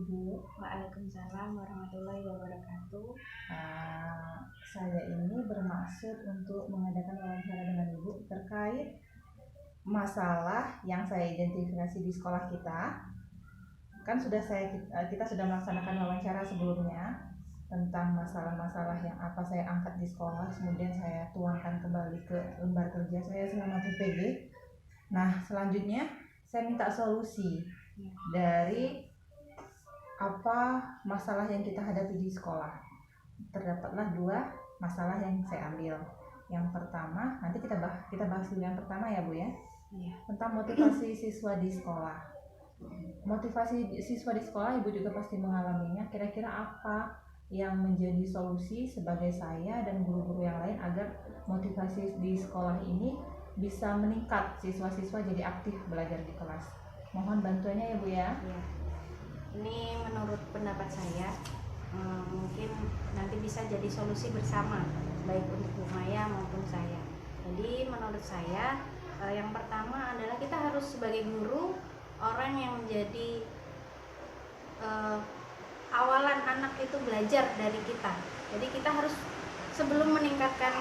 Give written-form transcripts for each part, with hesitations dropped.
Ibu. Waalaikumsalam warahmatullahi wabarakatuh. Saya ini bermaksud untuk mengadakan wawancara dengan Ibu terkait masalah yang saya identifikasi di sekolah kita. Kan kita sudah melaksanakan wawancara sebelumnya tentang masalah-masalah yang apa saya angkat di sekolah, kemudian saya tuangkan kembali ke lembar kerja saya selama PPG. Nah, selanjutnya saya minta solusi dari apa masalah yang kita hadapi di sekolah. Terdapatlah 2 masalah yang saya ambil. Yang pertama, nanti kita bahas dulu yang pertama ya Bu ya. Tentang motivasi siswa di sekolah. Motivasi siswa di sekolah Ibu juga pasti mengalaminya. Kira-kira apa yang menjadi solusi sebagai saya dan guru-guru yang lain agar motivasi di sekolah ini bisa meningkat, siswa-siswa jadi aktif belajar di kelas. Mohon bantuannya ya Bu ya. Ini menurut pendapat saya mungkin nanti bisa jadi solusi bersama, baik untuk Bu Maya maupun saya. Jadi menurut saya yang pertama adalah kita harus sebagai guru orang yang menjadi awalan anak itu belajar dari kita. Jadi kita harus sebelum meningkatkan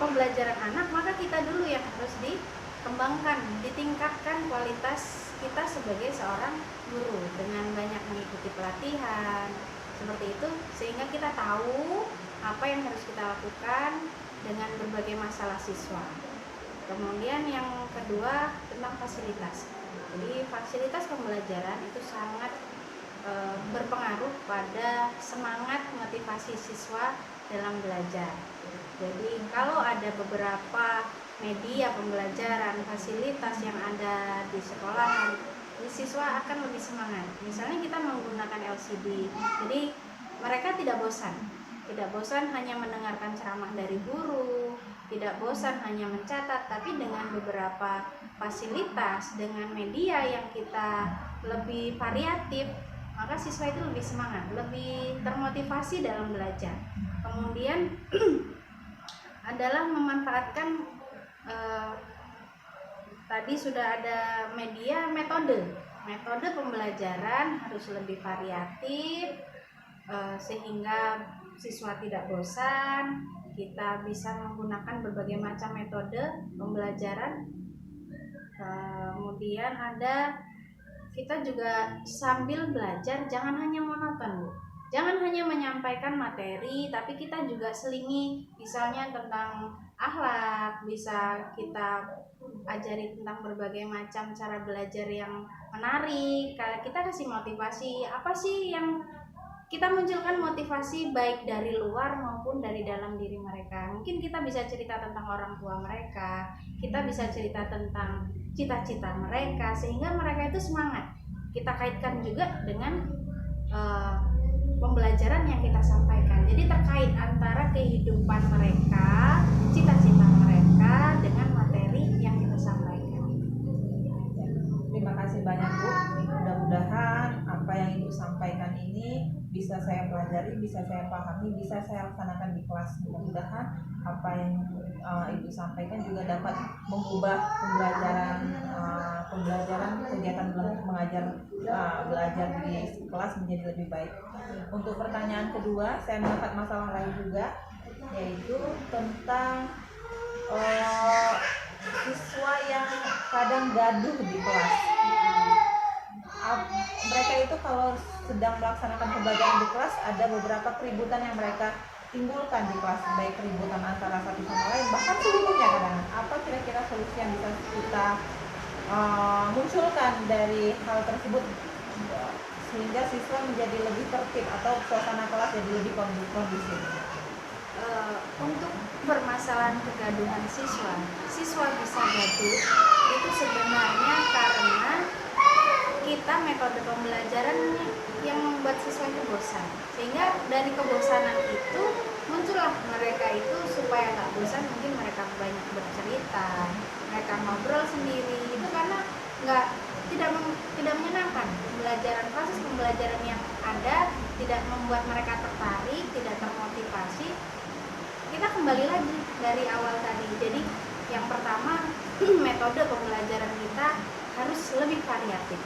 pembelajaran anak, maka kita dulu yang harus dikembangkan, ditingkatkan kualitas kita sebagai seorang guru dengan banyak mengikuti pelatihan seperti itu, sehingga kita tahu apa yang harus kita lakukan dengan berbagai masalah siswa. Kemudian yang kedua tentang fasilitas. Jadi fasilitas pembelajaran itu sangat berpengaruh pada semangat motivasi siswa dalam belajar. Jadi kalau ada beberapa media pembelajaran, fasilitas yang ada di sekolah, siswa akan lebih semangat. Misalnya kita menggunakan LCD, jadi mereka tidak bosan hanya mendengarkan ceramah dari guru, tidak bosan hanya mencatat, tapi dengan beberapa fasilitas, dengan media yang kita lebih variatif, maka siswa itu lebih semangat, lebih termotivasi dalam belajar. Kemudian adalah memanfaatkan tadi sudah ada metode pembelajaran harus lebih variatif sehingga siswa tidak bosan. Kita bisa menggunakan berbagai macam metode pembelajaran. Kemudian kita juga sambil belajar jangan hanya monoton, Bu. Jangan hanya menyampaikan materi, tapi kita juga selingi misalnya tentang akhlak, bisa kita ajari tentang berbagai macam cara belajar yang menarik. Kita kasih motivasi, apa sih yang kita munculkan motivasi baik dari luar maupun dari dalam diri mereka. Mungkin kita bisa cerita tentang orang tua mereka, kita bisa cerita tentang cita-cita mereka, sehingga mereka itu semangat. Kita kaitkan juga dengan pembelajaran yang kita sampaikan. Jadi terkait antara kehidupan mereka, cita-cita mereka dengan materi yang kita sampaikan. Terima kasih banyak Bu. Mudah-mudahan apa yang Ibu sampaikan ini bisa saya pelajari, bisa saya pahami, bisa saya laksanakan di kelas. Mudah-mudahan apa yang Ibu sampaikan juga dapat mengubah pembelajaran kegiatan belajar di kelas menjadi lebih baik. Untuk pertanyaan kedua, saya mendapat masalah lain juga, yaitu tentang siswa yang kadang gaduh di kelas. Mereka itu kalau sedang melaksanakan pembelajaran di kelas ada beberapa keributan yang mereka timbulkan di kelas, baik keributan antara satu sama lain, bahkan seluruhnya kadang. Apa kira-kira solusi yang bisa kita munculkan dari hal tersebut sehingga siswa menjadi lebih tertib atau suasana kelas jadi lebih kondusif? Untuk permasalahan kegaduhan siswa bisa gaduh itu sebenarnya karena kita metode pembelajaran yang membuat siswa itu bosan, sehingga dari kebosanan itu muncullah mereka itu supaya nggak bosan, mungkin mereka banyak bercerita, mereka ngobrol sendiri, itu karena tidak menyenangkan proses pembelajaran yang ada, tidak membuat mereka tertarik, tidak termotivasi. Kita kembali lagi dari awal tadi. Jadi yang pertama metode pembelajaran kita harus lebih variatif.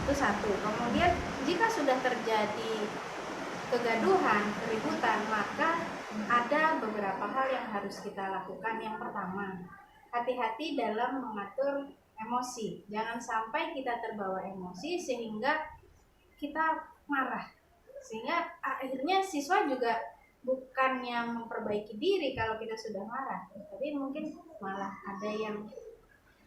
Itu satu. Kemudian jika sudah terjadi kegaduhan, keributan, maka ada beberapa hal yang harus kita lakukan. Yang pertama, hati-hati dalam mengatur emosi. Jangan sampai kita terbawa emosi sehingga kita marah. Sehingga akhirnya siswa juga bukannya memperbaiki diri kalau kita sudah marah, tapi mungkin malah ada yang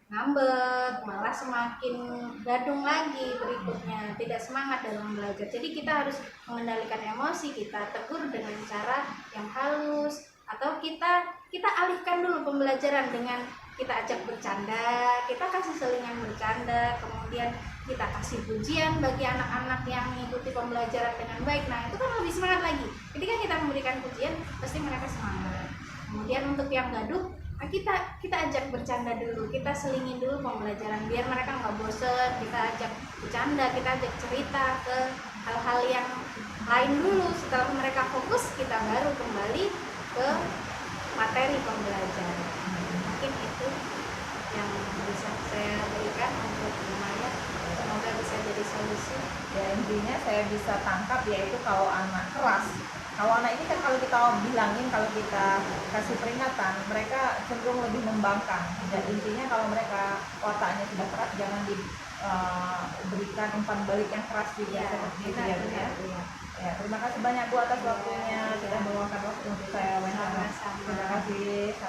ngambek, malah semakin gadung lagi berikutnya, tidak semangat dalam belajar. Jadi kita harus mengendalikan emosi, kita tegur dengan cara yang halus, atau kita alihkan dulu pembelajaran dengan kita ajak bercanda, kita kasih selingan bercanda, kemudian kita kasih pujian bagi anak-anak yang mengikuti pembelajaran dengan baik. Nah, itu kan lebih semangat lagi. Ketika kita memberikan pujian, pasti mereka semangat. Kemudian untuk yang gaduh, kita ajak bercanda dulu, kita selingin dulu pembelajaran biar mereka nggak bosen. Kita ajak bercanda, kita ajak cerita ke hal-hal yang lain dulu. Setelah mereka fokus, kita baru kembali ke materi pembelajaran. Mungkin itu yang bisa saya berikan untuk Maya. Semoga bisa jadi solusi. Ya, intinya saya bisa tangkap yaitu kalau anak keras, kalau anak ini kan kalau kita bilangin, kalau kita kasih peringatan, mereka cenderung lebih membangkang. Dan intinya kalau mereka otaknya sudah keras, jangan diberikan umpan balik yang keras juga, seperti itu ya, Bu, ya. Ya, terima kasih banyak Bu atas waktunya, sudah meluangkan waktu untuk saya wawancara. Sama-sama. Terima kasih.